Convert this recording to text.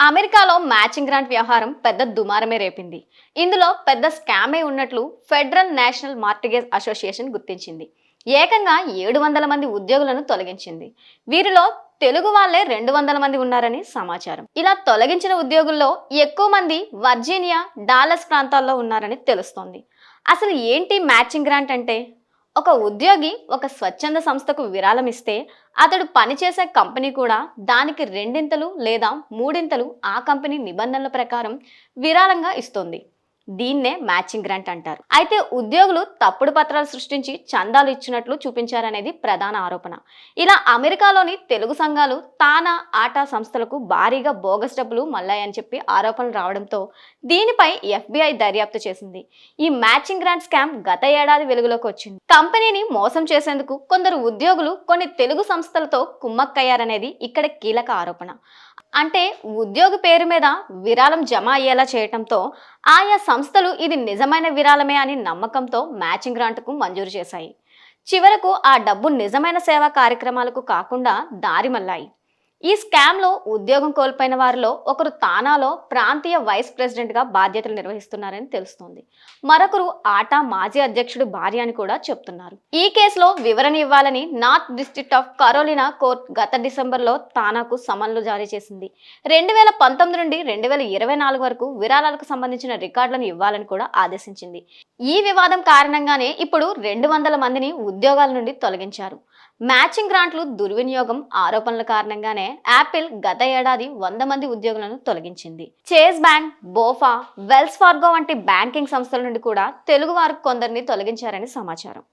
అమెరికాలో matching grant వ్యవహారం పెద్ద దుమారమే రేపింది. ఇందులో పెద్ద స్కామే ఉన్నట్లు ఫెడరల్ నేషనల్ మార్టిగేజ్ అసోసియేషన్ గుర్తించింది. ఏకంగా 700 మంది ఉద్యోగులను తొలగించింది. వీరిలో తెలుగు వాళ్లే 200 మంది ఉన్నారని సమాచారం. ఇలా తొలగించిన ఉద్యోగుల్లో ఎక్కువ మంది వర్జీనియా, డాలస్ ప్రాంతాల్లో ఉన్నారని తెలుస్తోంది. అసలు ఏంటి మ్యాచింగ్ గ్రాంట్ అంటే? ఒక ఉద్యోగి ఒక స్వచ్ఛంద సంస్థకు విరాళం ఇస్తే అతడు పనిచేసే కంపెనీ కూడా దానికి రెండింతలు లేదా మూడింతలు ఆ కంపెనీ నిబంధనల ప్రకారం విరాళంగా ఇస్తుంది. దీన్నే మ్యాచింగ్ గ్రాంట్ అంటారు. అయితే ఉద్యోగులు తప్పుడు పత్రాలు సృష్టించి చందాలు ఇచ్చినట్లు చూపించారనేది ప్రధాన ఆరోపణ. ఇలా అమెరికాలోని తెలుగు సంఘాలు తానా ఆటా సంస్థలకు భారీగా బోగస్ డబ్బులు మళ్ళాయని చెప్పి ఆరోపణలు రావడంతో దీనిపై ఎఫ్బిఐ దర్యాప్తు చేసింది. ఈ మ్యాచింగ్ గ్రాంట్ స్కామ్ గత ఏడాది వెలుగులోకి వచ్చింది. కంపెనీని మోసం చేసేందుకు కొందరు ఉద్యోగులు కొన్ని తెలుగు సంస్థలతో కుమ్మక్కయ్యారనేది ఇక్కడ కీలక ఆరోపణ. అంటే ఉద్యోగి పేరు మీద విరాళం జమ అయ్యేలా చేయటంతో ఆయా సంస్థలు ఇది నిజమైన విరాళమే అని నమ్మకంతో మ్యాచింగ్ గ్రాంట్కు మంజూరు చేశాయి. చివరకు ఆ డబ్బు నిజమైన సేవా కార్యక్రమాలకు కాకుండా దారి మళ్ళాయి. ఈ స్కామ్లో ఉద్యోగం కోల్పోయిన వారిలో ఒకరు తానాలో ప్రాంతీయ వైస్ ప్రెసిడెంట్గా బాధ్యతలు నిర్వహిస్తున్నారని తెలుస్తోంది. మరొకరు ఆటా మాజీ అధ్యక్షుడు భార్య అని కూడా చెప్తున్నారు. ఈ కేసులో వివరణ ఇవ్వాలని north district of Carolina court గత డిసెంబర్లో తానాకు సమన్లు జారీ చేసింది. 2019 నుండి 2024 వరకు విరాళాలకు సంబంధించిన రికార్డులను ఇవ్వాలని కూడా ఆదేశించింది. ఈ వివాదం కారణంగానే ఇప్పుడు 200 మందిని ఉద్యోగాల నుండి తొలగించారు. మ్యాచింగ్ గ్రాంట్లు దుర్వినియోగం ఆరోపణల కారణంగానే యాపిల్ గత ఏడాది 100 మంది ఉద్యోగులను తొలగించింది. చేజ్ బ్యాంక్, బోఫా, వెల్స్ ఫార్గో వంటి బ్యాంకింగ్ సంస్థల నుండి కూడా తెలుగు వారు కొందరిని తొలగించారని సమాచారం.